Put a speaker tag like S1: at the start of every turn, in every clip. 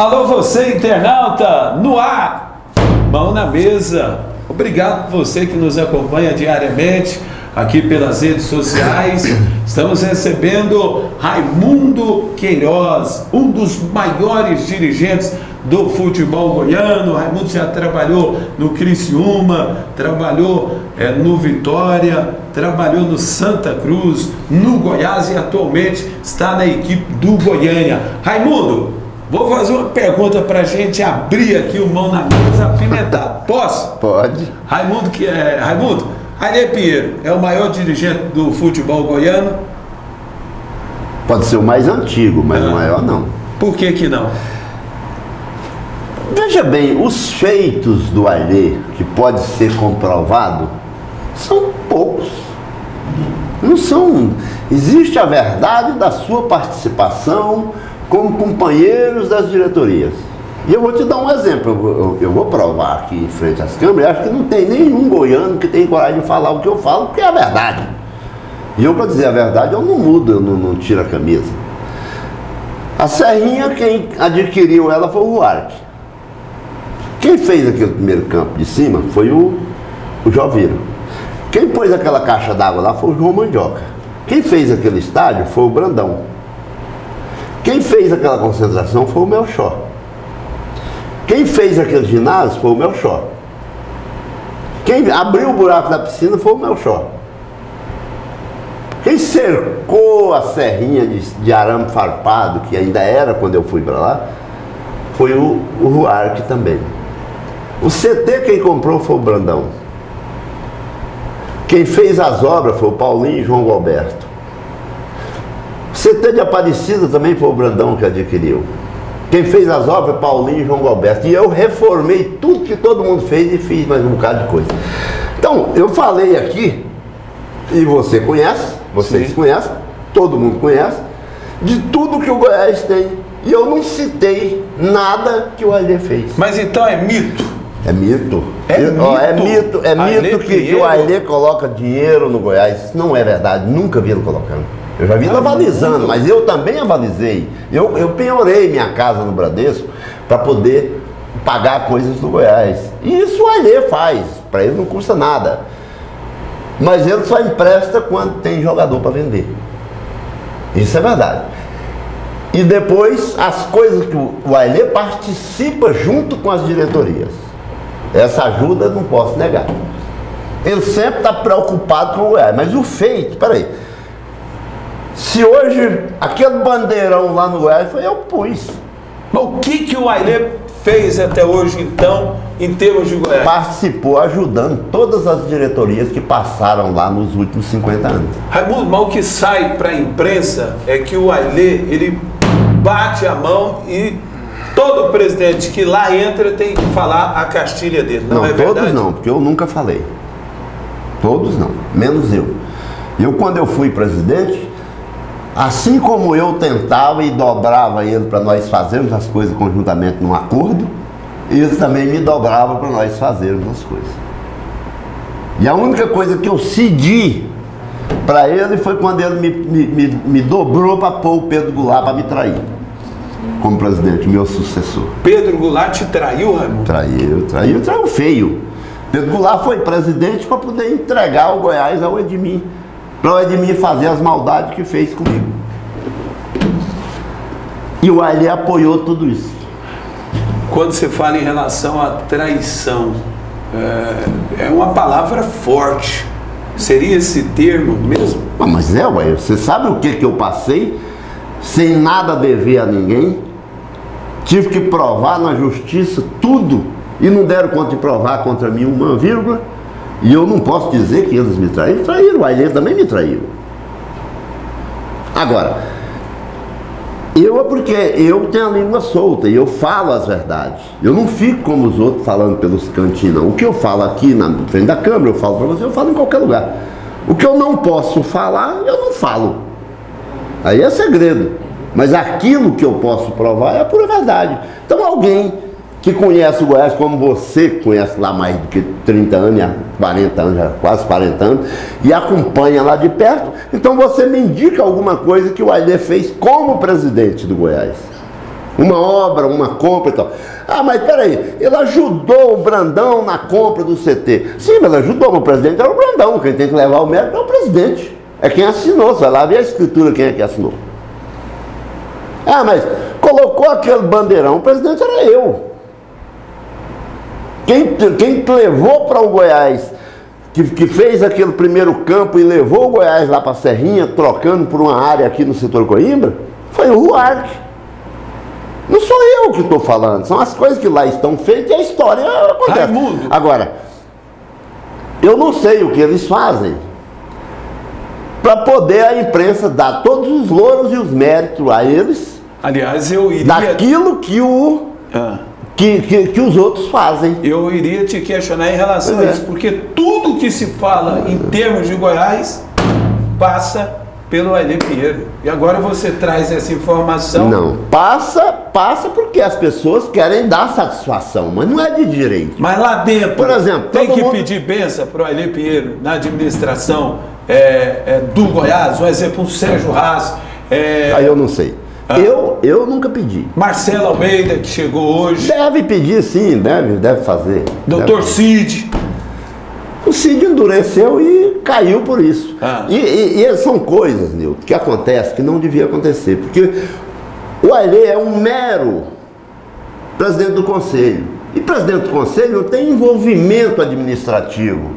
S1: Alô, você internauta, no ar, mão na mesa. Obrigado por você que nos acompanha diariamente aqui pelas redes sociais. Estamos recebendo Raimundo Queiroz, um dos maiores dirigentes do futebol goiano. Raimundo já trabalhou no Criciúma, trabalhou no Vitória, trabalhou no Santa Cruz, no Goiás e atualmente está na equipe do Goiânia. Raimundo, vou fazer uma pergunta para a gente abrir aqui o mão na mesa apimentado. Posso?
S2: Pode.
S1: Raimundo, Ailê Pinheiro é o maior dirigente do futebol goiano?
S2: Pode ser o mais antigo, mas o maior não.
S1: Por que não?
S2: Veja bem, os feitos do Ailê, que pode ser comprovado, são poucos. Não são. Existe a verdade da sua participação como companheiros das diretorias. E eu vou te dar um exemplo, eu vou provar aqui em frente às câmeras, acho que não tem nenhum goiano que tem coragem de falar o que eu falo, porque é a verdade. E eu, para dizer a verdade, eu não mudo, eu não tiro a camisa. A Serrinha, quem adquiriu ela foi o Ruarque. Quem fez aquele primeiro campo de cima foi o Joviro. Quem pôs aquela caixa d'água lá foi o João Mandioca. Quem fez aquele estádio foi o Brandão. Quem fez aquela concentração foi o Melchor. Quem fez aquele ginásio foi o Melchor. Quem abriu o buraco da piscina foi o Melchor. Quem cercou a serrinha de arame farpado, que ainda era quando eu fui para lá, foi o Ruarque também. O CT quem comprou foi o Brandão. Quem fez as obras foi o Paulinho e João Alberto. O CT de Aparecida também foi o Brandão que adquiriu. Quem fez as obras, Paulinho e João Alberto. E eu reformei tudo que todo mundo fez e fiz mais um bocado de coisa. Então, eu falei aqui, e você conhece, vocês
S1: Sim.
S2: conhecem, todo mundo conhece, de tudo que o Goiás tem. E eu não citei nada que o Ailê fez.
S1: Mas então é mito?
S2: É mito.
S1: É
S2: mito que o Ailê coloca dinheiro no Goiás. Isso não é verdade, nunca vi ele colocando. Eu já vi ele avalizando, mas eu também avalizei. Eu penhorei minha casa no Bradesco para poder pagar coisas do Goiás. E isso o Ailê faz, para ele não custa nada. Mas ele só empresta quando tem jogador para vender. Isso é verdade. E depois as coisas que o Ailê participa junto com as diretorias. Essa ajuda eu não posso negar. Ele sempre está preocupado com o Goiás. Mas o feito, peraí. Se hoje aquele bandeirão lá no Goiás foi eu que pus.
S1: Mas o que o Ailê fez até hoje, então, em termos de Goiás?
S2: Participou ajudando todas as diretorias que passaram lá nos últimos 50 anos.
S1: Raimundo, mas o que sai para a imprensa é que o Ailê, ele bate a mão e todo presidente que lá entra tem que falar a cartilha dele, não é verdade?
S2: Todos não, porque eu nunca falei. Todos não, menos eu. Eu, quando eu fui presidente, assim como eu tentava e dobrava ele para nós fazermos as coisas conjuntamente num acordo, eles também me dobravam para nós fazermos as coisas. E a única coisa que eu cedi para ele foi quando ele me dobrou para pôr o Pedro Goulart para me trair como presidente, meu sucessor.
S1: Pedro Goulart te traiu, Raimundo?
S2: Traiu feio. Pedro Goulart foi presidente para poder entregar o Goiás ao Edmir, para o Edmir fazer as maldades que fez comigo. E o Ailê apoiou tudo isso.
S1: Quando você fala em relação à traição, é uma palavra forte. Seria esse termo mesmo?
S2: Mas ué, você sabe o que eu passei sem nada dever a ninguém? Tive que provar na justiça tudo e não deram conta de provar contra mim uma vírgula. E eu não posso dizer que eles me traíram. Traíram, o Ailê também me traiu. Agora, porque eu tenho a língua solta e eu falo as verdades. Eu não fico como os outros falando pelos cantinhos, não. O que eu falo aqui na frente da câmera, eu falo para você, eu falo em qualquer lugar. O que eu não posso falar, eu não falo. Aí é segredo. Mas aquilo que eu posso provar é a pura verdade. Então alguém que conhece o Goiás como você conhece lá mais do que 30 anos, 40 anos, já quase 40 anos, e acompanha lá de perto, então você me indica alguma coisa que o Ailê fez como presidente do Goiás. Uma obra, uma compra e tal. Ah, mas peraí, ele ajudou o Brandão na compra do CT. Sim, mas ele ajudou, mas o presidente era o Brandão. Quem tem que levar o mérito é o presidente. É quem assinou, você vai lá ver a escritura, quem é que assinou. Ah, mas colocou aquele bandeirão, o presidente era eu. Quem levou para o Goiás, que fez aquele primeiro campo e levou o Goiás lá para a Serrinha, trocando por uma área aqui no setor Coimbra, foi o Ruarque. Não sou eu que estou falando, são as coisas que lá estão feitas e a história acontece.
S1: Raimundo.
S2: Agora, eu não sei o que eles fazem para poder a imprensa dar todos os louros e os méritos a eles.
S1: Aliás, eu iria...
S2: daquilo que os outros fazem.
S1: Eu iria te questionar em relação a isso, porque tudo que se fala em termos de Goiás passa pelo Ailê Pinheiro. E agora você traz essa informação...
S2: Não, passa porque as pessoas querem dar satisfação, mas não é de direito.
S1: Mas lá dentro,
S2: por exemplo,
S1: tem que pedir bênção para o Ailê Pinheiro na administração do Goiás, um exemplo, um Sérgio Haas.
S2: Aí eu não sei. Eu nunca pedi.
S1: Marcelo Almeida, que chegou hoje.
S2: Deve pedir, sim, deve fazer.
S1: Doutor Cid.
S2: O Cid endureceu e caiu por isso. E são coisas, Nilton, que acontecem que não devia acontecer. Porque o Ailê é um mero presidente do conselho. E presidente do conselho não tem envolvimento administrativo.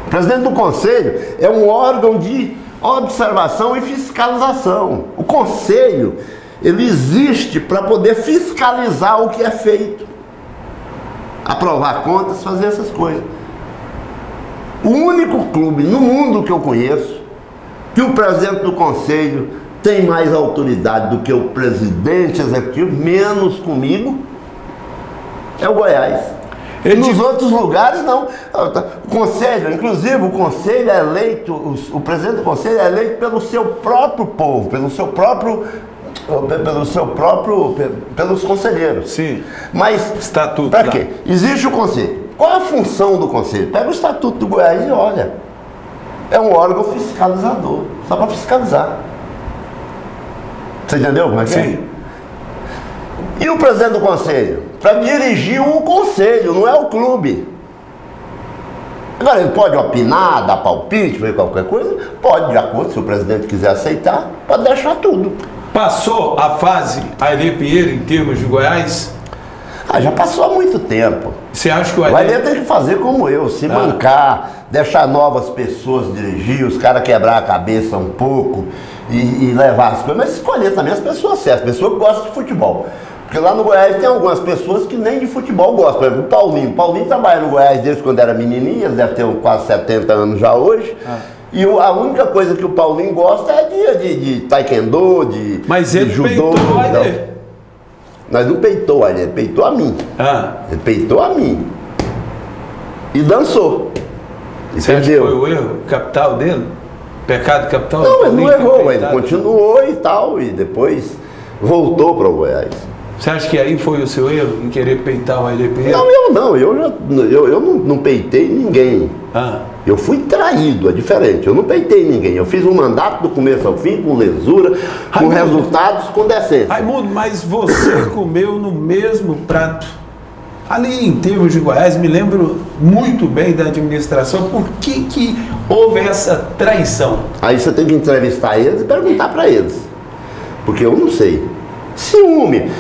S2: O presidente do conselho é um órgão de observação e fiscalização. O conselho, ele existe para poder fiscalizar o que é feito, aprovar contas, fazer essas coisas. O único clube no mundo que eu conheço que o presidente do conselho tem mais autoridade do que o presidente executivo, menos comigo, é o Goiás. Nos outros lugares não. O conselho, inclusive o conselho é eleito, o presidente do conselho é eleito pelo seu próprio povo, pelos conselheiros.
S1: Sim.
S2: Mas
S1: estatuto.
S2: Para quê? Existe o conselho. Qual é a função do conselho? Pega o estatuto do Goiás e olha. É um órgão fiscalizador, só para fiscalizar. Você entendeu como é que
S1: Sim.
S2: é? E o presidente do conselho? Para dirigir o conselho, não é o clube. Agora, ele pode opinar, dar palpite, ver qualquer coisa? Pode, de acordo, se o presidente quiser aceitar, pode deixar tudo.
S1: Passou a fase Ailê Pinheiro em termos de Goiás?
S2: Já passou há muito tempo.
S1: Você acha que o
S2: Ailê tem que fazer como eu, se bancar, deixar novas pessoas dirigir, os caras quebrar a cabeça um pouco e levar as coisas, mas escolher também as pessoas certas, pessoas que gostam de futebol. Porque lá no Goiás tem algumas pessoas que nem de futebol gostam. Por exemplo, o Paulinho. O Paulinho trabalha no Goiás desde quando era menininho, ele deve ter quase 70 anos já hoje. E a única coisa que o Paulinho gosta é de taekwondo, de judô.
S1: Peitou o Ailê.
S2: Mas não peitou o Ailê, ele peitou a mim. Ele peitou a mim. E dançou.
S1: Você acha que foi o erro capital dele? Pecado capital?
S2: Não, ele não errou, ele continuou e tal, e depois voltou para o Goiás.
S1: Você acha que aí foi o seu erro em querer peitar o Ailê Pinheiro?
S2: Eu não peitei ninguém. Eu fui traído, é diferente. Eu não peitei ninguém. Eu fiz um mandato do começo ao fim, com lesura, com resultados, com decência.
S1: Raimundo, mas você comeu no mesmo prato. Ali em termos de Goiás, me lembro muito bem da administração. Por que houve essa traição? Aí
S2: você tem que entrevistar eles e perguntar para eles. Porque eu não sei. Ciúme.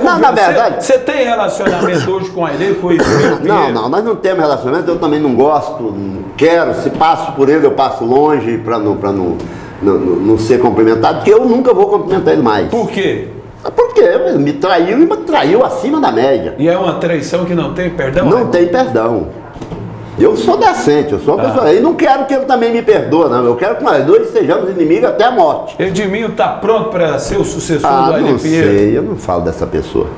S2: Na verdade...
S1: Você tem relacionamento hoje com a Ailê?
S2: Não, nós não temos relacionamento, eu também não gosto, não quero. Se passo por ele, eu passo longe para não ser cumprimentado, porque eu nunca vou cumprimentar ele mais.
S1: Por quê?
S2: Porque ele me traiu e me traiu acima da média.
S1: E é uma traição que não tem perdão?
S2: Não tem perdão. Eu sou decente, eu sou uma pessoa. E não quero que ele também me perdoe, não. Eu quero que nós dois sejamos inimigos até a morte.
S1: Edminho está pronto para ser o sucessor do Ailê Pinheiro?
S2: Não sei, eu não falo dessa pessoa.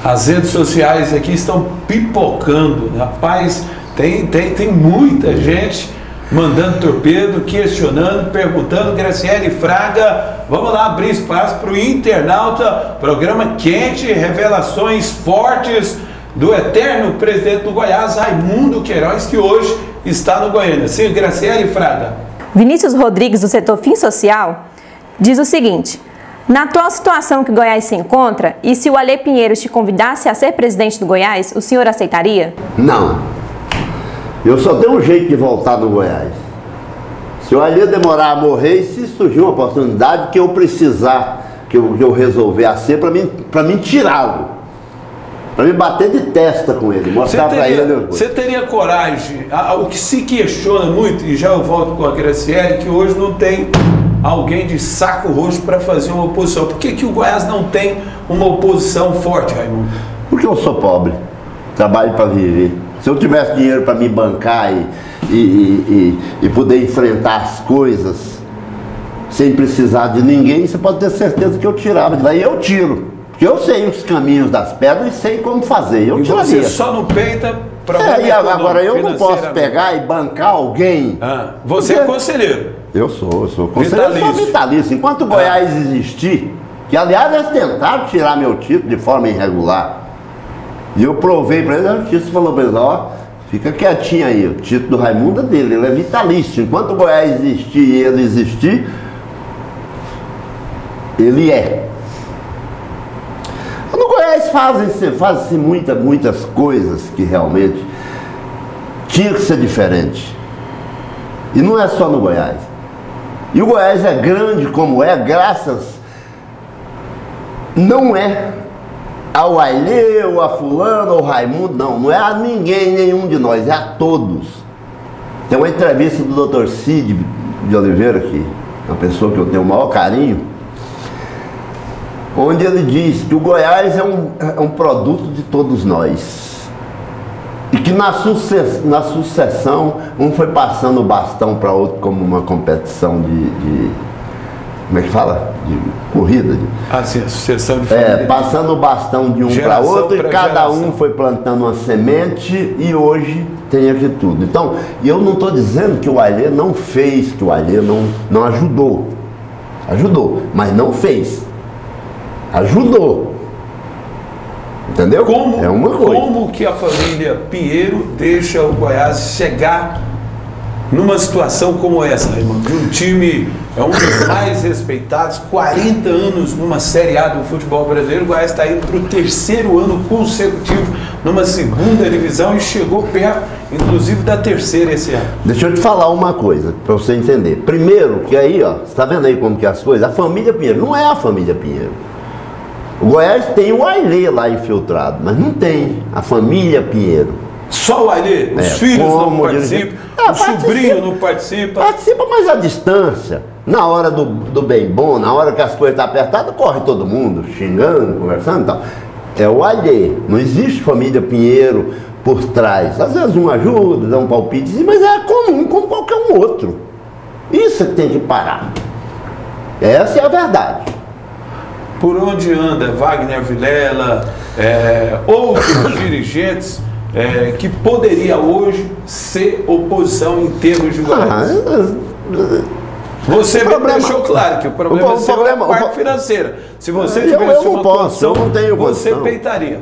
S1: As redes sociais aqui estão pipocando. Rapaz, tem muita gente mandando torpedo, questionando, perguntando. Graciele Fraga, vamos lá abrir espaço para o internauta. Programa quente, revelações fortes do eterno presidente do Goiás, Raimundo Queiroz, que hoje está no Goiânia. Sim, Graciele Fraga.
S3: Vinícius Rodrigues, do setor Fim Social, diz o seguinte: Na atual situação que o Goiás se encontra, e se o Alê Pinheiro te convidasse a ser presidente do Goiás, o senhor aceitaria?
S2: Não. Eu só tenho um jeito de voltar no Goiás. Se o Alê demorar a morrer, e se surgir uma oportunidade que eu precisar, que eu resolver a ser, para mim tirá-lo. Para me bater de testa com ele, mostrar para ele.
S1: Você teria coragem? O que se questiona muito, e já eu volto com a Graciele, que hoje não tem alguém de saco roxo para fazer uma oposição. Por que o Goiás não tem uma oposição forte, Raimundo?
S2: Porque eu sou pobre, trabalho para viver. Se eu tivesse dinheiro para me bancar e poder enfrentar as coisas sem precisar de ninguém, você pode ter certeza que eu tirava de lá. E eu tiro, porque eu sei os caminhos das pedras e sei como fazer. Eu tiraria.
S1: Você só não peita para
S2: e agora eu não posso pegar e bancar alguém.
S1: Você é conselheiro.
S2: Eu sou conselheiro, eu sou vitalício. Enquanto o Goiás existir, que aliás eles tentaram tirar meu título de forma irregular, e eu provei para eles, a justiça falou para eles, ó, fica quietinho aí, o título do Raimundo é dele, ele é vitalício. Enquanto o Goiás existir e ele existir, ele é. No Goiás fazem-se muitas coisas que realmente tinha que ser diferente. E não é só no Goiás. E o Goiás é grande como é, não é ao Ailê, ou a fulano, ou ao Raimundo, não é a ninguém, nenhum de nós, é a todos. Tem uma entrevista do Dr. Cid de Oliveira, que é uma pessoa que eu tenho o maior carinho, onde ele diz que o Goiás é um produto de todos nós. E que na sucessão, um foi passando o bastão para outro como uma competição como é que fala? De corrida.
S1: Sim, a sucessão de família.
S2: Passando o bastão de um para outro e cada um foi plantando uma semente e hoje tem aqui tudo. Então, eu não estou dizendo que o Ailê não fez, que o Ailê não ajudou. Ajudou, mas não fez. Ajudou. Entendeu? É uma coisa.
S1: Como que a família Pinheiro deixa o Goiás chegar numa situação como essa, Raimundo? De um time, é um dos mais respeitados, 40 anos numa Série A do futebol brasileiro, o Goiás está indo para o 3º ano consecutivo numa 2ª divisão e chegou perto, inclusive, da 3ª esse ano.
S2: Deixa eu te falar uma coisa, para você entender. Primeiro, que aí, ó, você está vendo aí como que é as coisas? A família Pinheiro não é a família Pinheiro. O Goiás tem o Ailê lá infiltrado, mas não tem a família Pinheiro.
S1: Só o Ailê? Os filhos não participam? O sobrinho não participa?
S2: Participa, mas à distância. Na hora do bem bom, na hora que as coisas estão apertadas, corre todo mundo, xingando, conversando e tal. É o Ailê. Não existe família Pinheiro por trás. Às vezes um ajuda, dá um palpite, mas é comum como qualquer um outro. Isso é que tem que parar. Essa é a verdade.
S1: Por onde anda Wagner Vilela, outros dirigentes que poderia hoje ser oposição em termos de Goiás? Você deixou claro que o problema seu é a parte financeira. Se você tivesse uma posição, você peitaria.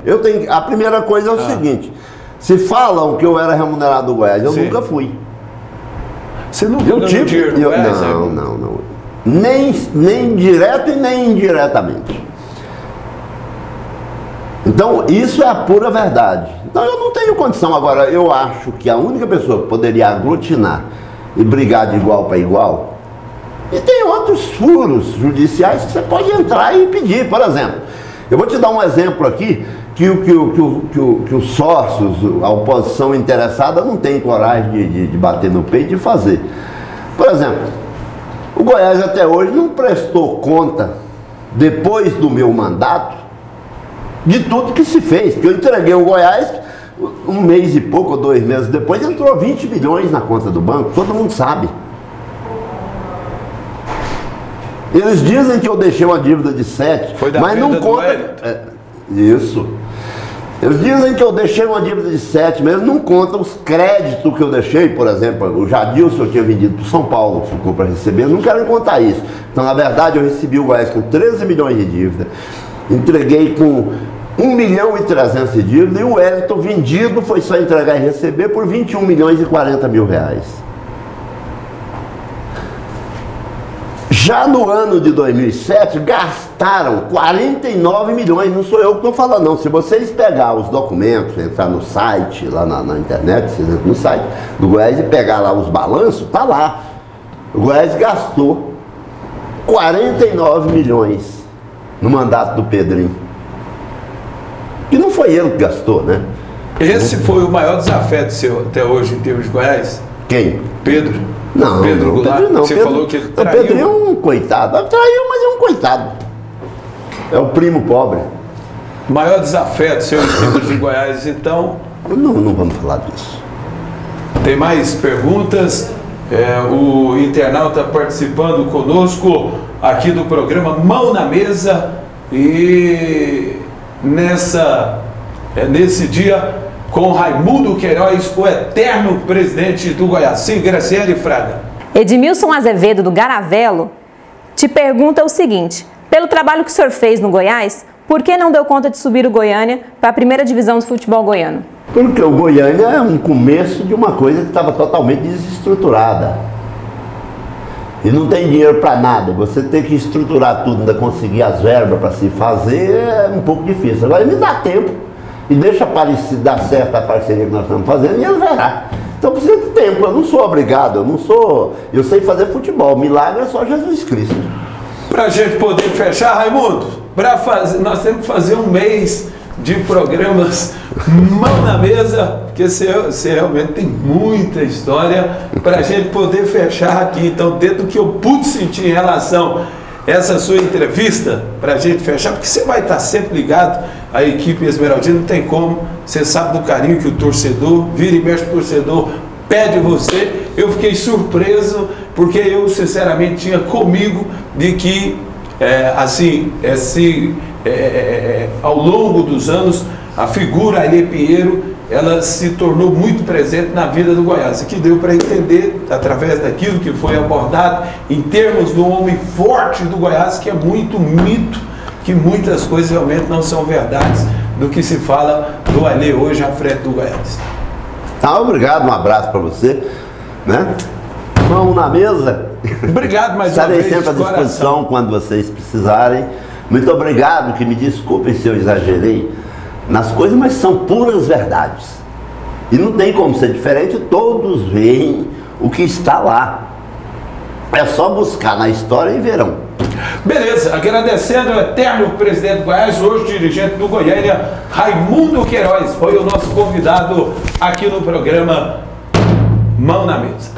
S2: A primeira coisa é o seguinte, se falam que eu era remunerado do Goiás, eu nunca fui.
S1: Você nunca ganhou dinheiro do Goiás?
S2: Não. Nem direto e nem indiretamente. Então, isso é a pura verdade. Então, eu não tenho condição. Agora, eu acho que a única pessoa que poderia aglutinar e brigar de igual para igual, e tem outros furos judiciais que você pode entrar e pedir. Por exemplo, eu vou te dar um exemplo aqui que os sócios, a oposição interessada, não tem coragem de bater no peito e de fazer. Por exemplo, o Goiás até hoje não prestou conta, depois do meu mandato, de tudo que se fez. Porque eu entreguei o Goiás, um mês e pouco, ou 2 meses depois, entrou 20 milhões na conta do banco, todo mundo sabe. Eles dizem que eu deixei uma dívida de 7, mas não conta. Isso. Eles dizem que eu deixei uma dívida de 7, mas não contam os créditos que eu deixei. Por exemplo, o Jadilson eu tinha vendido para São Paulo, ficou para receber, não querem contar isso. Então, na verdade, eu recebi o Goiás com 13 milhões de dívida, entreguei com 1 milhão e 300 de dívida, e o Wellington vendido foi só entregar e receber por 21 milhões e 40 mil reais. Já no ano de 2007, gastaram 49 milhões, não sou eu que estou falando não. Se vocês pegar os documentos, entrar no site, lá na internet, vocês entram no site do Goiás e pegar lá os balanços, tá lá. O Goiás gastou 49 milhões no mandato do Pedrinho. E não foi ele que gastou, né?
S1: Esse foi o maior desafeto seu até hoje em termos de Goiás?
S2: Quem?
S1: Pedro.
S2: Não,
S1: Pedro Goulart.
S2: Pedro não.
S1: Você
S2: Pedro,
S1: falou que ele
S2: o
S1: traiu.
S2: Pedrinho é um coitado. Traiu, mas é um coitado. É o primo pobre.
S1: Maior desafeto seu em termos de Goiás, então.
S2: Não vamos falar disso.
S1: Tem mais perguntas? O internauta participando conosco aqui do programa Mão na Mesa. E nesse dia com Raimundo Queiroz, o eterno presidente do Goiás. Sim, Graciele Fraga.
S3: Edmilson Azevedo, do Garavelo, te pergunta o seguinte: pelo trabalho que o senhor fez no Goiás, por que não deu conta de subir o Goiânia para a primeira divisão do futebol goiano?
S2: Porque o Goiânia é um começo de uma coisa que estava totalmente desestruturada. E não tem dinheiro para nada. Você tem que estruturar tudo, ainda conseguir as verbas para se fazer, é um pouco difícil. Agora me dá tempo e deixa dar certo a parceria que nós estamos fazendo e ele verá. Então precisa de tempo, eu não sou obrigado, eu sei fazer futebol, milagre é só Jesus Cristo.
S1: Para a gente poder fechar, Raimundo, nós temos que fazer um mês de programas Mão na Mesa, porque você realmente tem muita história para a gente poder fechar aqui. Então, dentro do que eu pude sentir em relação a essa sua entrevista, para a gente fechar, porque você vai estar sempre ligado à equipe Esmeraldina, não tem como, você sabe do carinho que o torcedor, vira e mexe, o torcedor pede você. Eu fiquei surpreso, porque eu sinceramente tinha comigo de que ao longo dos anos a figura Alê Pinheiro, ela se tornou muito presente na vida do Goiás, e que deu para entender através daquilo que foi abordado em termos do homem forte do Goiás, que é muito mito, que muitas coisas realmente não são verdades do que se fala do Alê hoje à frente do Goiás.
S2: Tá, obrigado, um abraço para você, né? Mão na mesa.
S1: Obrigado mais uma vez.
S2: Estarei sempre à disposição quando vocês precisarem. Muito obrigado, que me desculpem se eu exagerei nas coisas, mas são puras verdades. E não tem como ser diferente, todos veem o que está lá. É só buscar na história e verão.
S1: Beleza, agradecendo o eterno presidente do Goiás, hoje dirigente do Goiânia, Raimundo Queiroz, foi o nosso convidado aqui no programa Mão na Mesa.